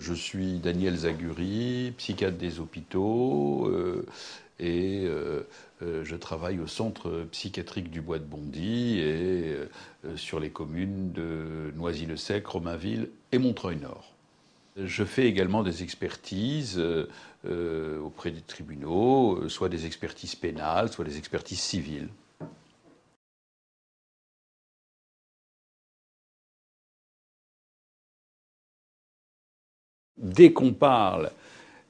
Je suis Daniel Zaguri, psychiatre des hôpitaux, je travaille au centre psychiatrique du Bois de Bondy et sur les communes de Noisy-le-Sec, Romainville et Montreuil-Nord. Je fais également des expertises auprès des tribunaux, soit des expertises pénales, soit des expertises civiles. Dès qu'on parle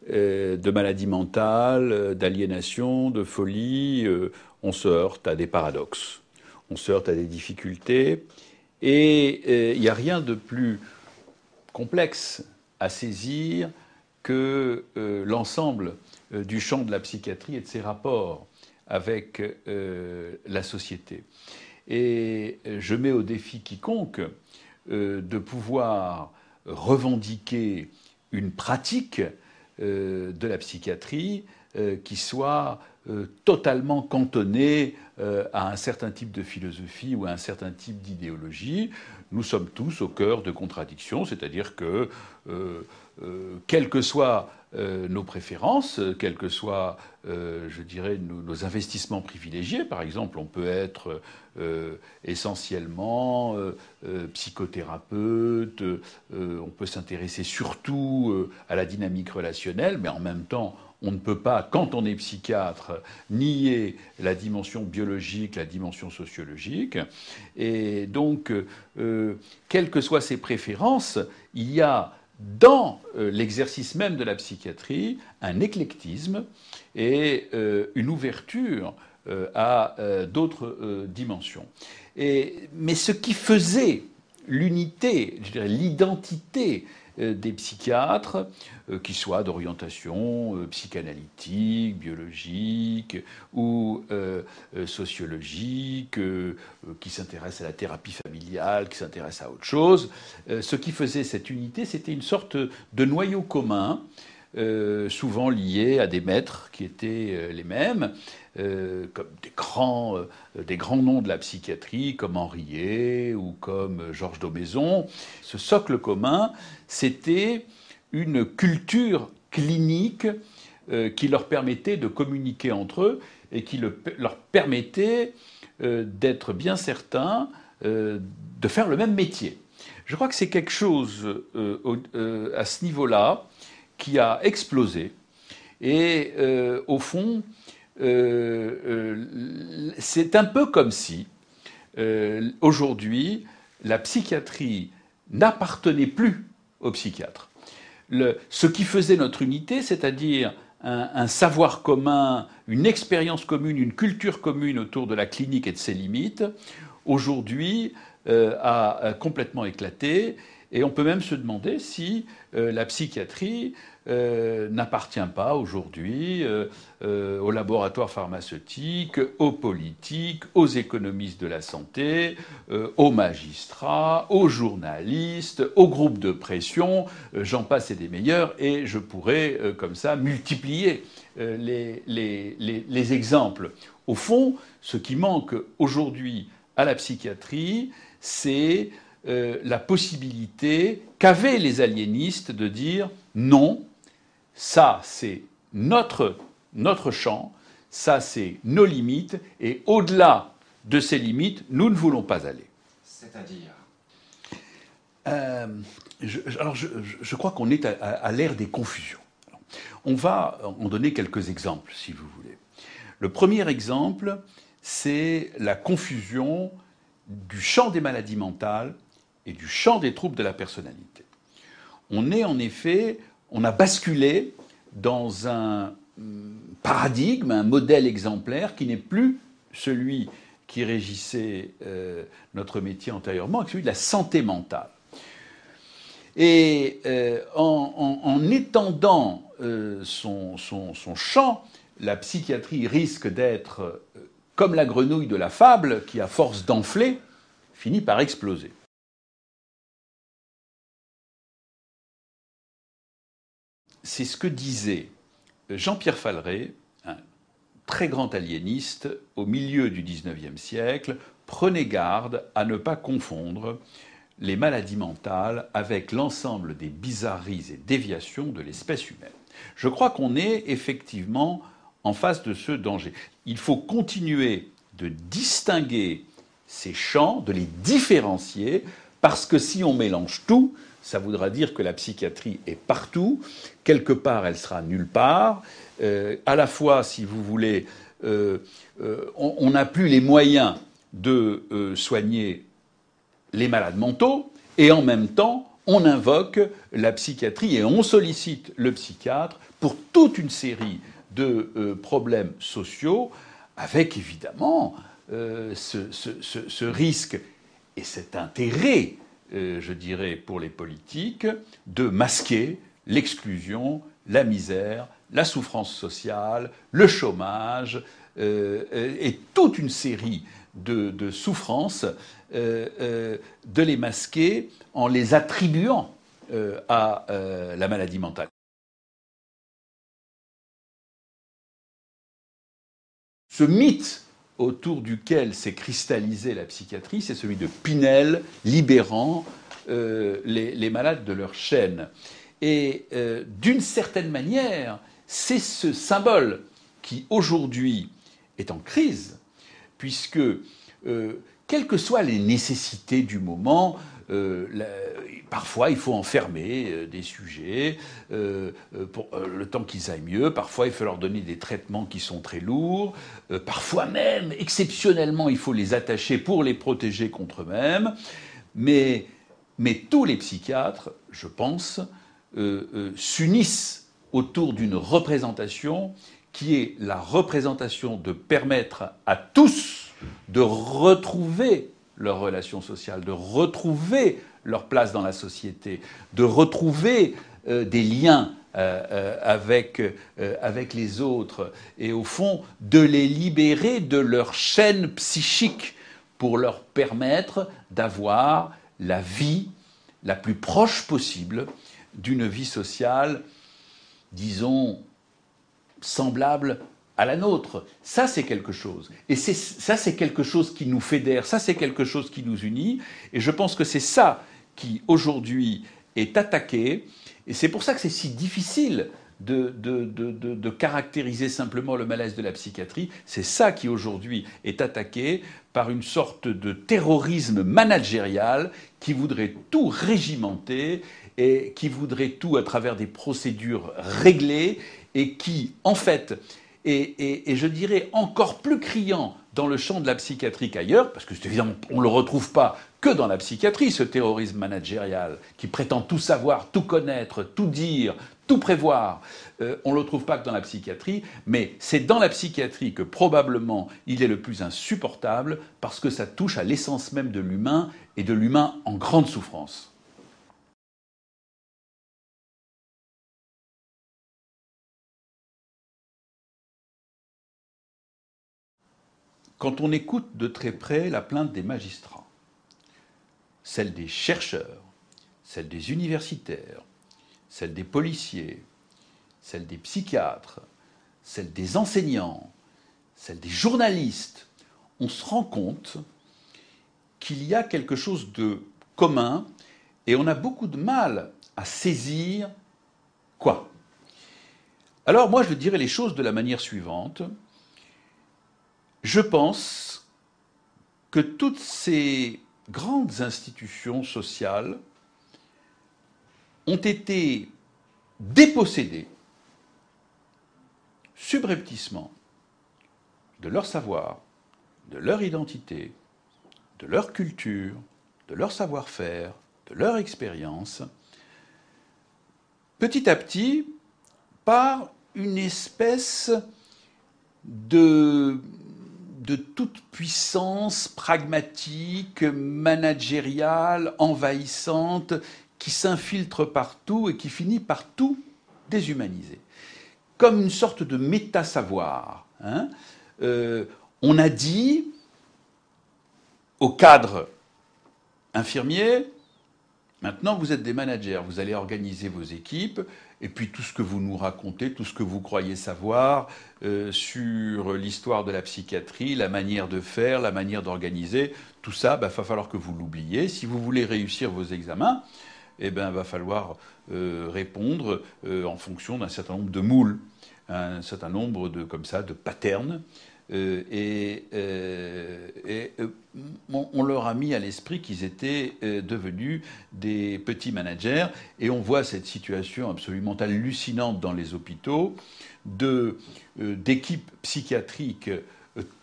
de maladie mentale, d'aliénation, de folie, on se heurte à des paradoxes, on se heurte à des difficultés, et il n'y a rien de plus complexe à saisir que l'ensemble du champ de la psychiatrie et de ses rapports avec la société. Et je mets au défi quiconque de pouvoir revendiquer une pratique de la psychiatrie qui soit totalement cantonnée à un certain type de philosophie ou à un certain type d'idéologie. Nous sommes tous au cœur de contradictions, c'est-à-dire que quelles que soient nos préférences, quels que soient, je dirais, nos investissements privilégiés. Par exemple, on peut être essentiellement psychothérapeute, on peut s'intéresser surtout à la dynamique relationnelle, mais en même temps, on ne peut pas, quand on est psychiatre, nier la dimension biologique, la dimension sociologique. Et donc, quelles que soient ses préférences, il y a dans l'exercice même de la psychiatrie un éclectisme et une ouverture à d'autres dimensions. Mais ce qui faisait l'unité, je dirais l'identité des psychiatres, qu'ils soient d'orientation psychanalytique, biologique ou sociologique, qui s'intéressent à la thérapie familiale, qui s'intéressent à autre chose. Ce qui faisait cette unité, c'était une sorte de noyau commun, souvent lié à des maîtres qui étaient les mêmes, comme des grands noms de la psychiatrie, comme Henriet ou comme Georges Daumaison. Ce socle commun, c'était une culture clinique qui leur permettait de communiquer entre eux et qui leur permettait d'être bien certains de faire le même métier. Je crois que c'est quelque chose à ce niveau-là qui a explosé. Et au fond, c'est un peu comme si, aujourd'hui, la psychiatrie n'appartenait plus aux psychiatres. Ce qui faisait notre unité, c'est-à-dire un savoir commun, une expérience commune, une culture commune autour de la clinique et de ses limites, aujourd'hui a complètement éclaté. Et on peut même se demander si la psychiatrie n'appartient pas aujourd'hui aux laboratoires pharmaceutiques, aux politiques, aux économistes de la santé, aux magistrats, aux journalistes, aux groupes de pression, j'en passe et des meilleurs, et je pourrais comme ça multiplier les exemples. Au fond, ce qui manque aujourd'hui à la psychiatrie, c'est la possibilité qu'avaient les aliénistes de dire non, ça c'est notre champ, ça c'est nos limites, et au-delà de ces limites, nous ne voulons pas aller. C'est-à-dire je crois qu'on est à l'ère des confusions. On va en donner quelques exemples, si vous voulez. Le premier exemple, c'est la confusion du champ des maladies mentales et du champ des troubles de la personnalité. On a basculé dans un paradigme, un modèle exemplaire qui n'est plus celui qui régissait notre métier antérieurement, qui est celui de la santé mentale. Et en étendant son champ, la psychiatrie risque d'être comme la grenouille de la fable qui, à force d'enfler, finit par exploser. C'est ce que disait Jean-Pierre Falleret, un très grand aliéniste, au milieu du XIXe siècle. Prenez garde à ne pas confondre les maladies mentales avec l'ensemble des bizarreries et déviations de l'espèce humaine. Je crois qu'on est effectivement en face de ce danger. Il faut continuer de distinguer ces champs, de les différencier, parce que si on mélange tout, ça voudra dire que la psychiatrie est partout, quelque part elle sera nulle part, à la fois, si vous voulez, on n'a plus les moyens de soigner les malades mentaux, et en même temps, on invoque la psychiatrie et on sollicite le psychiatre pour toute une série de problèmes sociaux, avec évidemment ce risque et cet intérêt, je dirais, pour les politiques, de masquer l'exclusion, la misère, la souffrance sociale, le chômage, et toute une série de souffrances, de les masquer en les attribuant à la maladie mentale. Ce mythe autour duquel s'est cristallisée la psychiatrie, c'est celui de Pinel libérant les malades de leur chaîne. Et d'une certaine manière, c'est ce symbole qui aujourd'hui est en crise, puisque quelles que soient les nécessités du moment, parfois il faut enfermer des sujets pour le temps qu'ils aillent mieux, parfois il faut leur donner des traitements qui sont très lourds, parfois même, exceptionnellement, il faut les attacher pour les protéger contre eux-mêmes, mais tous les psychiatres, je pense, s'unissent autour d'une représentation qui est la représentation de permettre à tous de retrouver leurs relations sociales, de retrouver leur place dans la société, de retrouver des liens avec les autres, et au fond, de les libérer de leur chaîne psychique pour leur permettre d'avoir la vie la plus proche possible d'une vie sociale, disons, semblable à la nôtre. Ça, c'est quelque chose. Et ça, c'est quelque chose qui nous fédère, ça, c'est quelque chose qui nous unit, et je pense que c'est ça qui, aujourd'hui, est attaqué, et c'est pour ça que c'est si difficile de caractériser simplement le malaise de la psychiatrie. C'est ça qui, aujourd'hui, est attaqué par une sorte de terrorisme managérial qui voudrait tout régimenter et qui voudrait tout à travers des procédures réglées et qui, en fait, et je dirais encore plus criant dans le champ de la psychiatrie qu'ailleurs, parce que c'est évidemment, on ne le retrouve pas que dans la psychiatrie, ce terrorisme managérial qui prétend tout savoir, tout connaître, tout dire, tout prévoir. On ne le trouve pas que dans la psychiatrie, mais c'est dans la psychiatrie que probablement il est le plus insupportable, parce que ça touche à l'essence même de l'humain, et de l'humain en grande souffrance. Quand on écoute de très près la plainte des magistrats, celle des chercheurs, celle des universitaires, celle des policiers, celle des psychiatres, celle des enseignants, celle des journalistes, on se rend compte qu'il y a quelque chose de commun et on a beaucoup de mal à saisir quoi. Alors moi je dirais les choses de la manière suivante. Je pense que toutes ces grandes institutions sociales ont été dépossédées subrepticement de leur savoir, de leur identité, de leur culture, de leur savoir-faire, de leur expérience, petit à petit, par une espèce de toute puissance pragmatique, managériale, envahissante, qui s'infiltre partout et qui finit par tout déshumaniser. Comme une sorte de méta-savoir. On a dit au cadre infirmier, Maintenant, vous êtes des managers, vous allez organiser vos équipes, et puis tout ce que vous nous racontez, tout ce que vous croyez savoir sur l'histoire de la psychiatrie, la manière de faire, la manière d'organiser, tout ça, va falloir que vous l'oubliez. Si vous voulez réussir vos examens, eh ben, va falloir répondre en fonction d'un certain nombre de moules, un certain nombre de, comme ça, de patterns. On leur a mis à l'esprit qu'ils étaient devenus des petits managers, et on voit cette situation absolument hallucinante dans les hôpitaux d'équipes psychiatriques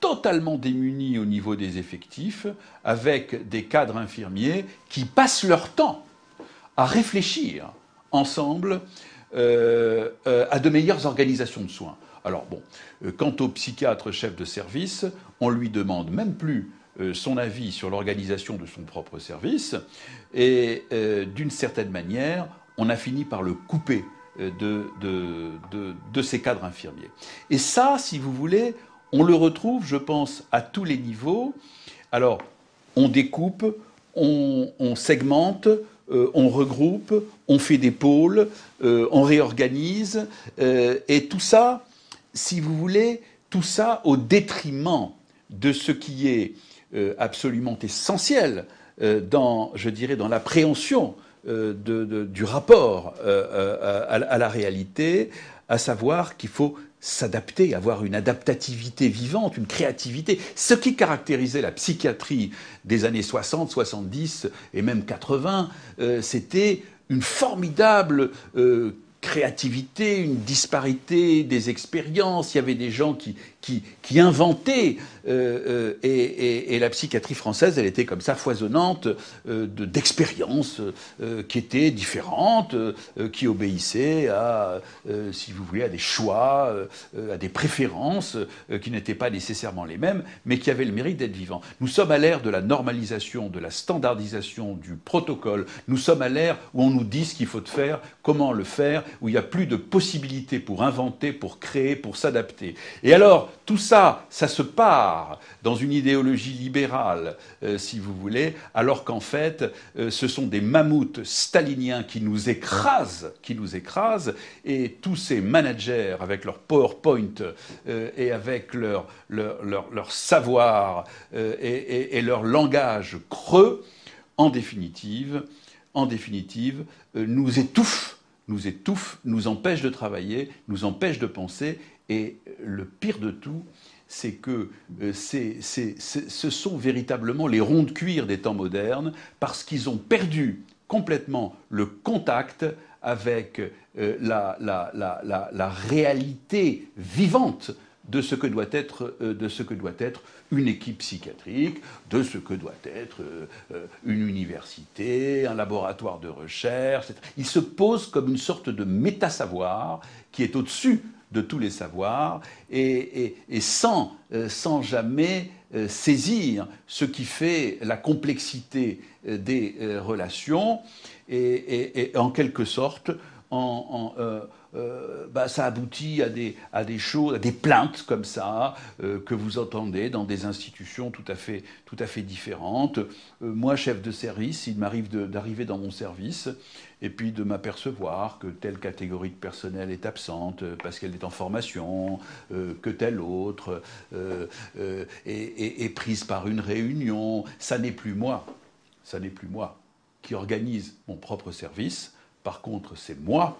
totalement démunies au niveau des effectifs, avec des cadres infirmiers qui passent leur temps à réfléchir ensemble à de meilleures organisations de soins. Alors bon, quant au psychiatre chef de service, on lui demande même plus son avis sur l'organisation de son propre service, et d'une certaine manière, on a fini par le couper de ces cadres infirmiers. Et ça, si vous voulez, on le retrouve, je pense, à tous les niveaux. Alors, on découpe, on segmente, on regroupe, on fait des pôles, on réorganise, et tout ça, si vous voulez, tout ça au détriment de ce qui est absolument essentiel dans, je dirais, dans l'appréhension du rapport à la réalité, à savoir qu'il faut s'adapter, avoir une adaptativité vivante, une créativité. Ce qui caractérisait la psychiatrie des années 60, 70 et même 80, c'était une formidable créativité, une disparité des expériences. Il y avait des gens qui inventaient, et la psychiatrie française, elle était comme ça foisonnante d'expériences qui étaient différentes, qui obéissaient à, si vous voulez, à des choix, à des préférences qui n'étaient pas nécessairement les mêmes, mais qui avaient le mérite d'être vivants. Nous sommes à l'ère de la normalisation, de la standardisation, du protocole. Nous sommes à l'ère où on nous dit ce qu'il faut faire, comment le faire, où il n'y a plus de possibilités pour inventer, pour créer, pour s'adapter. Et alors, tout ça, ça se part dans une idéologie libérale, si vous voulez, alors qu'en fait, ce sont des mammouths staliniens qui nous écrasent, et tous ces managers, avec leur PowerPoint et avec leur savoir et leur langage creux, en définitive, nous étouffent, nous empêchent de travailler, nous empêchent de penser, et le pire de tout, c'est que ce sont véritablement les ronds de cuir des temps modernes, parce qu'ils ont perdu complètement le contact avec la réalité vivante de ce que doit être une équipe psychiatrique, de ce que doit être une université, un laboratoire de recherche. Il se pose comme une sorte de méta-savoir qui est au-dessus de tous les savoirs, et sans jamais saisir ce qui fait la complexité des relations, et en quelque sorte, ça aboutit à des choses, à des plaintes comme ça, que vous entendez dans des institutions tout à fait différentes. Moi, chef de service, il m'arrive d'arriver dans mon service et puis de m'apercevoir que telle catégorie de personnel est absente parce qu'elle est en formation, que telle autre est prise par une réunion. Ça n'est plus moi qui organise mon propre service. Par contre, c'est moi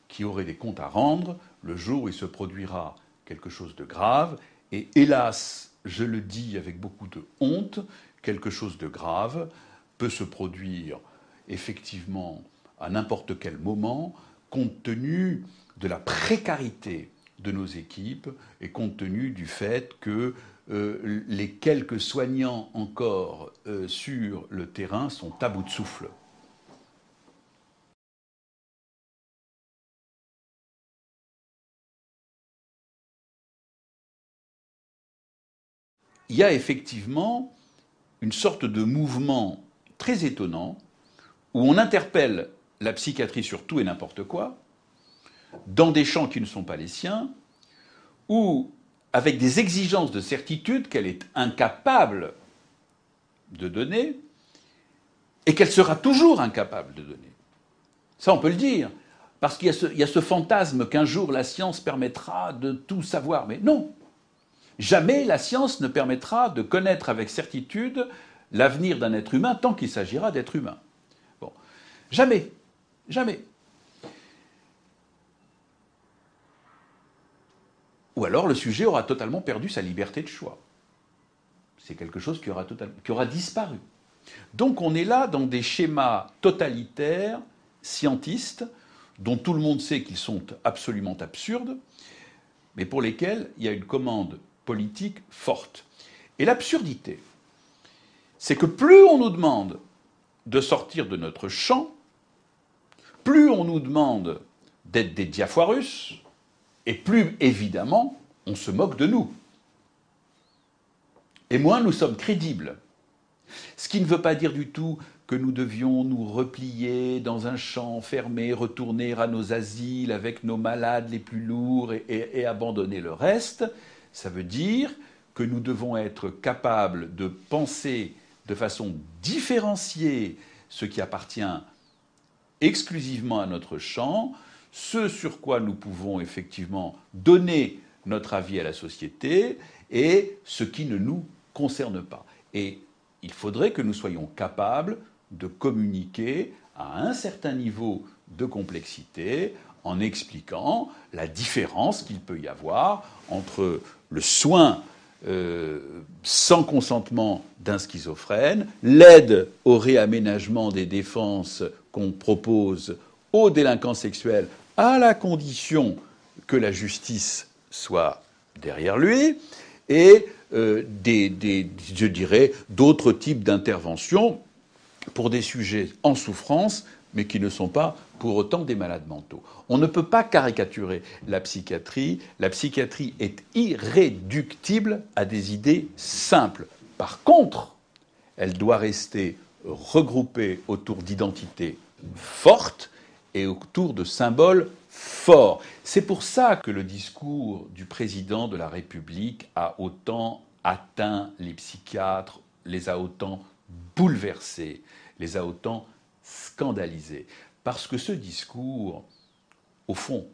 qui aurai des comptes à rendre le jour où il se produira quelque chose de grave. Et hélas, je le dis avec beaucoup de honte, quelque chose de grave peut se produire effectivement à n'importe quel moment, compte tenu de la précarité de nos équipes et compte tenu du fait que les quelques soignants encore sur le terrain sont à bout de souffle. Il y a effectivement une sorte de mouvement très étonnant où on interpelle la psychiatrie sur tout et n'importe quoi, dans des champs qui ne sont pas les siens, ou avec des exigences de certitude qu'elle est incapable de donner, et qu'elle sera toujours incapable de donner. Ça, on peut le dire, parce qu'il y a ce fantasme qu'un jour la science permettra de tout savoir. Mais non, jamais la science ne permettra de connaître avec certitude l'avenir d'un être humain tant qu'il s'agira d'être humain. Bon, jamais, jamais. Ou alors le sujet aura totalement perdu sa liberté de choix. C'est quelque chose qui aura disparu. Donc on est là dans des schémas totalitaires, scientistes, dont tout le monde sait qu'ils sont absolument absurdes, mais pour lesquels il y a une commande politique forte. Et l'absurdité, c'est que plus on nous demande de sortir de notre champ, plus on nous demande d'être des diafoirus, et plus, évidemment, on se moque de nous. Et moins nous sommes crédibles. Ce qui ne veut pas dire du tout que nous devions nous replier dans un champ fermé, retourner à nos asiles avec nos malades les plus lourds et abandonner le reste. Ça veut dire que nous devons être capables de penser de façon différenciée ce qui appartient exclusivement à notre champ, ce sur quoi nous pouvons effectivement donner notre avis à la société et ce qui ne nous concerne pas. Et il faudrait que nous soyons capables de communiquer à un certain niveau de complexité en expliquant la différence qu'il peut y avoir entre le soin sans consentement d'un schizophrène, l'aide au réaménagement des défenses qu'on propose aux délinquants sexuels à la condition que la justice soit derrière lui, et je dirais, d'autres types d'interventions pour des sujets en souffrance, mais qui ne sont pas pour autant des malades mentaux. On ne peut pas caricaturer la psychiatrie. La psychiatrie est irréductible à des idées simples. Par contre, elle doit rester regroupée autour d'identités fortes et autour de symboles forts. C'est pour ça que le discours du président de la République a autant atteint les psychiatres, les a autant bouleversés, les a autant scandalisés. Parce que ce discours, au fond,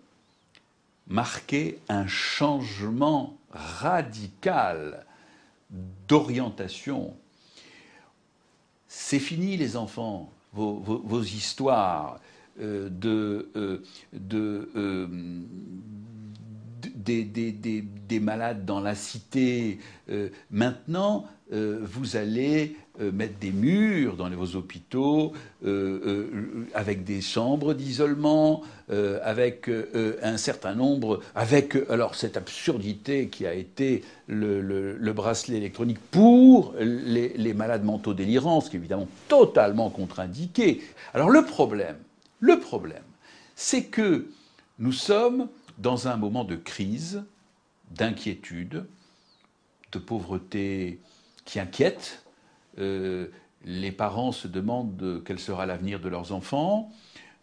marquait un changement radical d'orientation. C'est fini, les enfants, vos histoires des malades dans la cité. Maintenant, vous allez mettre des murs dans vos hôpitaux avec des chambres d'isolement, avec un certain nombre, avec alors cette absurdité qui a été le bracelet électronique pour les malades mentaux délirants, ce qui est évidemment totalement contre-indiqué. Alors le problème, c'est que nous sommes dans un moment de crise, d'inquiétude, de pauvreté qui inquiète. Les parents se demandent quel sera l'avenir de leurs enfants,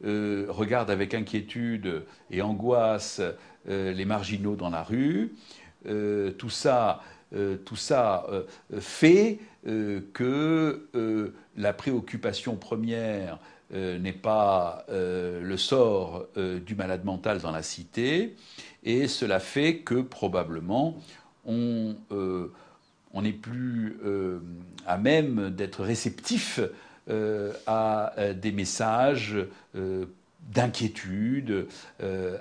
regardent avec inquiétude et angoisse les marginaux dans la rue. Tout ça fait que la préoccupation première n'est pas le sort du malade mental dans la cité, et cela fait que probablement on n'est plus à même d'être réceptif à des messages d'inquiétude,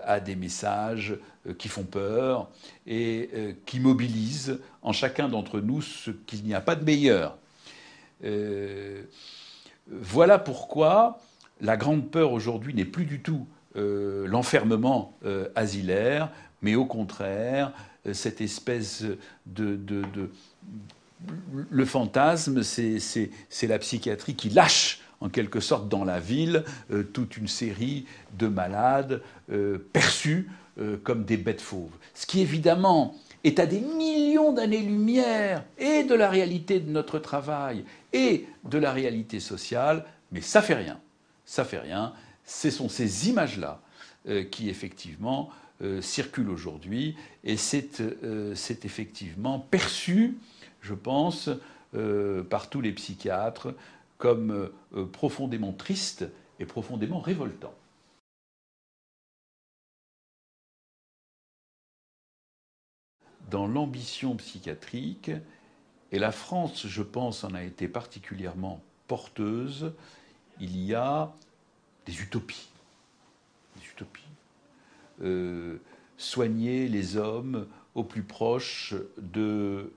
à des messages qui font peur et qui mobilisent en chacun d'entre nous ce qu'il n'y a pas de meilleur. Voilà pourquoi la grande peur aujourd'hui n'est plus du tout l'enfermement asilaire, mais au contraire, cette espèce le fantasme, c'est la psychiatrie qui lâche en quelque sorte dans la ville toute une série de malades perçus comme des bêtes fauves. Ce qui évidemment est à des millions d'années-lumière et de la réalité de notre travail et de la réalité sociale, mais ça fait rien. Ça fait rien. Ce sont ces images-là qui effectivement circulent aujourd'hui, et c'est effectivement perçu, je pense, par tous les psychiatres comme profondément triste et profondément révoltant. Dans l'ambition psychiatrique, et la France, je pense, en a été particulièrement porteuse, il y a des utopies. Des utopies. Soigner les hommes au plus proche de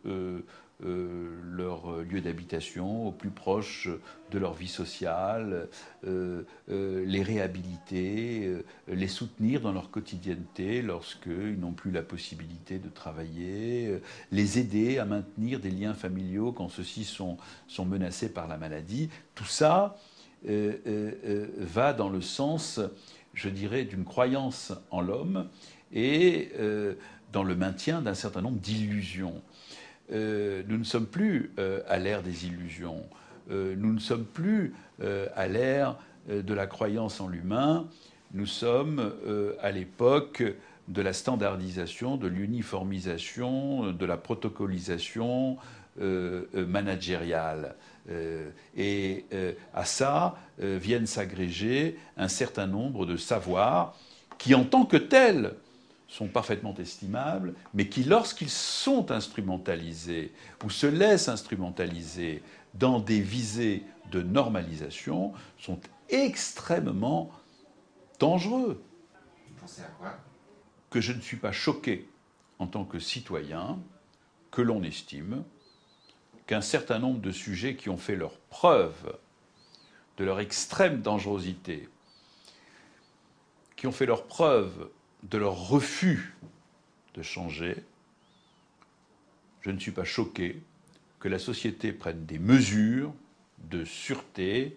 leur lieu d'habitation, au plus proche de leur vie sociale, les réhabiliter, les soutenir dans leur quotidienneté lorsqu'ils n'ont plus la possibilité de travailler, les aider à maintenir des liens familiaux quand ceux-ci sont menacés par la maladie. Tout ça va dans le sens, je dirais, d'une croyance en l'homme et dans le maintien d'un certain nombre d'illusions. Nous ne sommes plus à l'ère des illusions. Nous ne sommes plus à l'ère de la croyance en l'humain. Nous sommes à l'époque de la standardisation, de l'uniformisation, de la protocolisation managériale. Et à ça viennent s'agréger un certain nombre de savoirs qui, en tant que tels, sont parfaitement estimables, mais qui, lorsqu'ils sont instrumentalisés ou se laissent instrumentaliser dans des visées de normalisation, sont extrêmement dangereux. Vous pensez à quoi ? Que je ne suis pas choqué en tant que citoyen que l'on estime qu'un certain nombre de sujets qui ont fait leur preuve de leur extrême dangerosité, qui ont fait leur preuve de leur refus de changer, je ne suis pas choqué que la société prenne des mesures de sûreté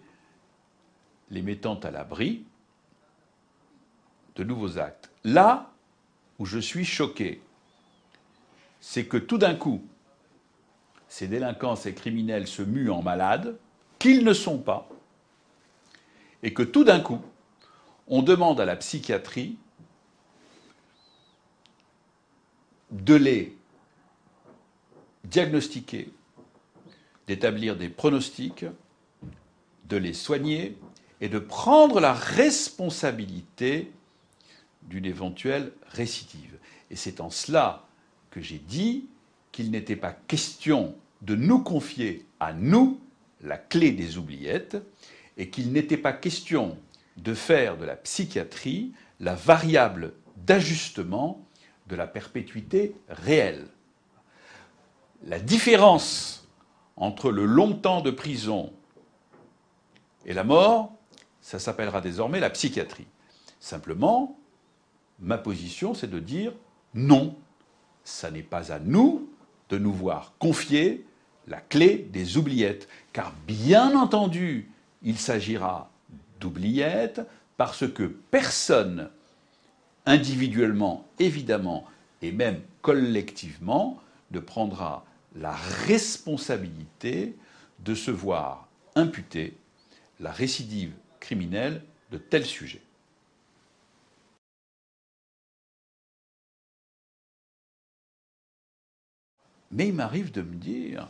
les mettant à l'abri de nouveaux actes. Là où je suis choqué, c'est que tout d'un coup, ces délinquants, ces criminels se muent en malades, qu'ils ne sont pas, et que tout d'un coup, on demande à la psychiatrie de les diagnostiquer, d'établir des pronostics, de les soigner et de prendre la responsabilité d'une éventuelle récidive. Et c'est en cela que j'ai dit qu'il n'était pas question de nous confier à nous la clé des oubliettes et qu'il n'était pas question de faire de la psychiatrie la variable d'ajustement de la perpétuité réelle. La différence entre le long temps de prison et la mort, ça s'appellera désormais la psychiatrie. Simplement, ma position, c'est de dire non, ça n'est pas à nous de nous voir confier la clé des oubliettes. Car bien entendu, il s'agira d'oubliettes parce que personne, individuellement, évidemment, et même collectivement, ne prendra la responsabilité de se voir imputer la récidive criminelle de tels sujets. Mais il m'arrive de me dire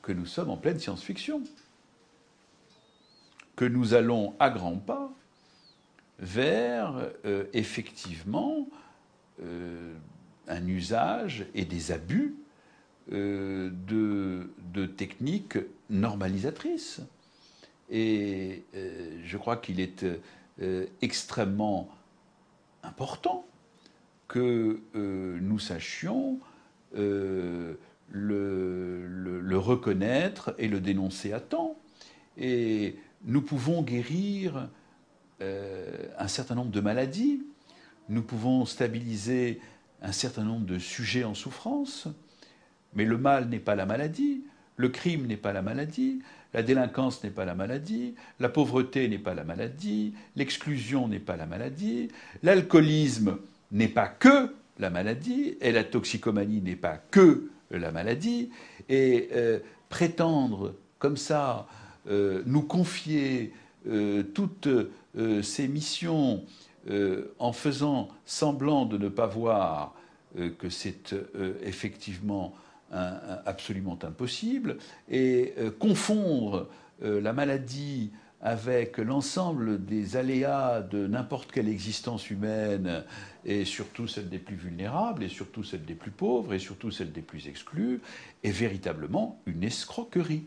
que nous sommes en pleine science-fiction, que nous allons à grands pas vers effectivement un usage et des abus de techniques normalisatrices. Et je crois qu'il est extrêmement important que nous sachions le reconnaître et le dénoncer à temps. Et nous pouvons guérir un certain nombre de maladies, nous pouvons stabiliser un certain nombre de sujets en souffrance, mais le mal n'est pas la maladie, le crime n'est pas la maladie, la délinquance n'est pas la maladie, la pauvreté n'est pas la maladie, l'exclusion n'est pas la maladie, l'alcoolisme n'est pas que la maladie, et la toxicomanie n'est pas que la maladie, et prétendre comme ça, nous confier toutes ces missions en faisant semblant de ne pas voir que c'est effectivement absolument impossible, et confondre la maladie avec l'ensemble des aléas de n'importe quelle existence humaine, et surtout celle des plus vulnérables, et surtout celle des plus pauvres, et surtout celle des plus exclus, est véritablement une escroquerie.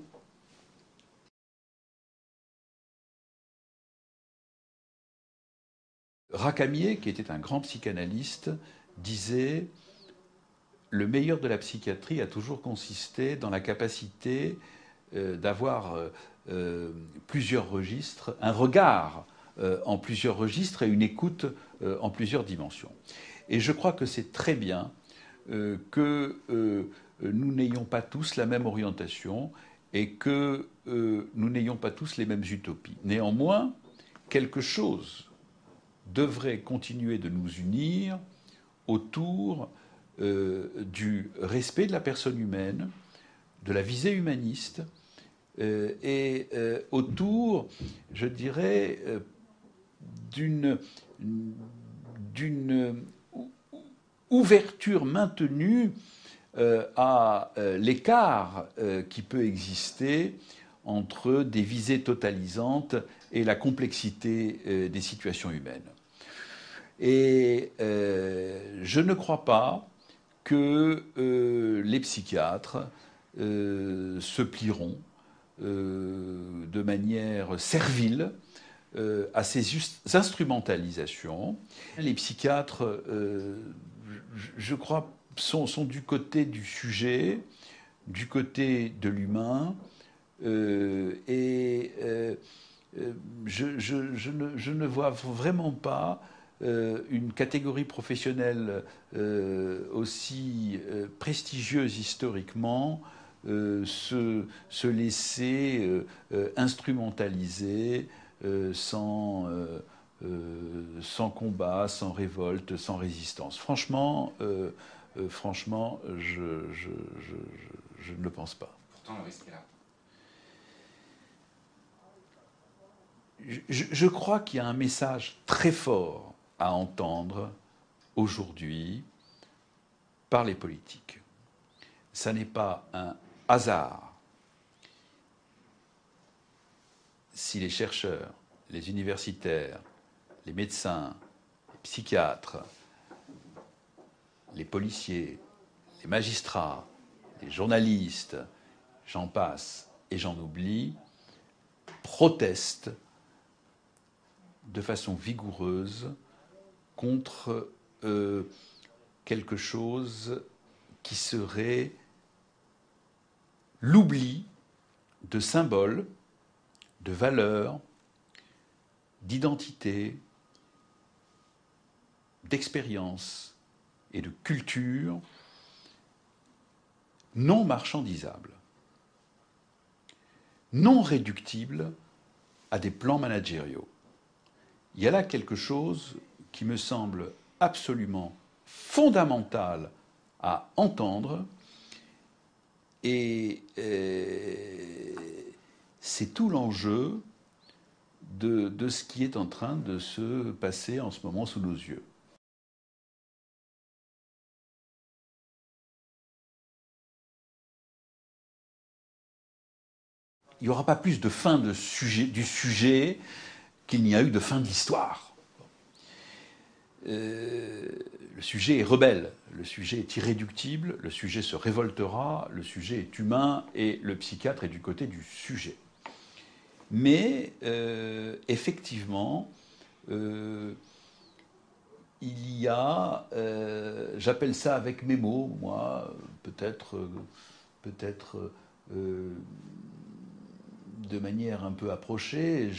Racamier, qui était un grand psychanalyste, disait « Le meilleur de la psychiatrie a toujours consisté dans la capacité d'avoir plusieurs registres, un regard en plusieurs registres et une écoute en plusieurs dimensions. » Et je crois que c'est très bien que nous n'ayons pas tous la même orientation et que nous n'ayons pas tous les mêmes utopies. Néanmoins, quelque chose devrait continuer de nous unir autour du respect de la personne humaine, de la visée humaniste, et autour, je dirais, d'une ouverture maintenue à l'écart qui peut exister entre des visées totalisantes et la complexité des situations humaines. Et je ne crois pas que les psychiatres se plieront de manière servile à ces instrumentalisations. Les psychiatres, je crois, sont du côté du sujet, du côté de l'humain, et je ne vois vraiment pas une catégorie professionnelle aussi prestigieuse historiquement se laisser instrumentaliser sans combat, sans révolte, sans résistance. Franchement, je ne le pense pas. Pourtant, le risque est là. Je crois qu'il y a un message très fort à entendre aujourd'hui par les politiques. Ça n'est pas un hasard si les chercheurs, les universitaires, les médecins, les psychiatres, les policiers, les magistrats, les journalistes, j'en passe et j'en oublie, protestent de façon vigoureuse contre quelque chose qui serait l'oubli de symboles, de valeurs, d'identité, d'expérience et de culture non marchandisables, non réductibles à des plans managériaux. Il y a là quelque chose qui me semble absolument fondamental à entendre, et c'est tout l'enjeu de ce qui est en train de se passer en ce moment sous nos yeux. Il n'y aura pas plus de fin du sujet qu'il n'y a eu de fin de l'histoire. Le sujet est rebelle, le sujet est irréductible, le sujet se révoltera, le sujet est humain et le psychiatre est du côté du sujet. Mais effectivement, il y a, j'appelle ça avec mes mots, moi, peut-être de manière un peu approchée,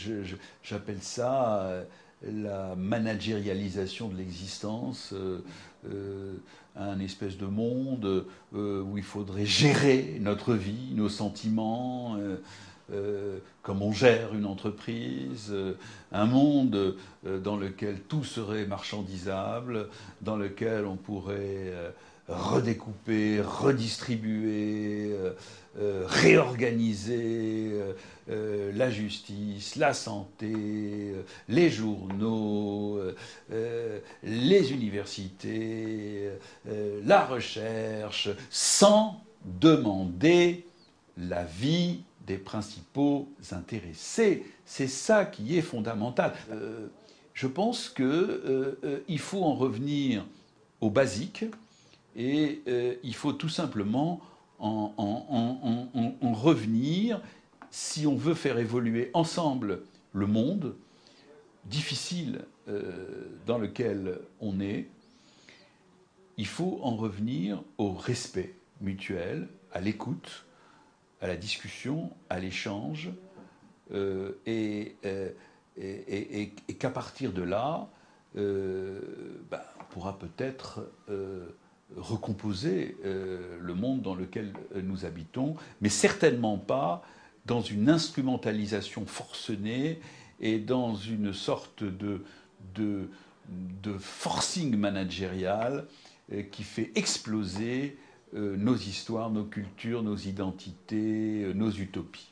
j'appelle ça la managérialisation de l'existence, un espèce de monde où il faudrait gérer notre vie, nos sentiments, comme on gère une entreprise, un monde dans lequel tout serait marchandisable, dans lequel on pourrait redécouper, redistribuer, réorganiser la justice, la santé, les journaux, les universités, la recherche, sans demander l'avis des principaux intéressés. C'est ça qui est fondamental. Je pense qu'il faut en revenir au basique et il faut tout simplement en revenir si on veut faire évoluer ensemble le monde difficile dans lequel on est. Il faut en revenir au respect mutuel, à l'écoute, à la discussion, à l'échange, et qu'à partir de là, on pourra peut-être recomposer le monde dans lequel nous habitons, mais certainement pas dans une instrumentalisation forcenée et dans une sorte de forcing managérial qui fait exploser nos histoires, nos cultures, nos identités, nos utopies.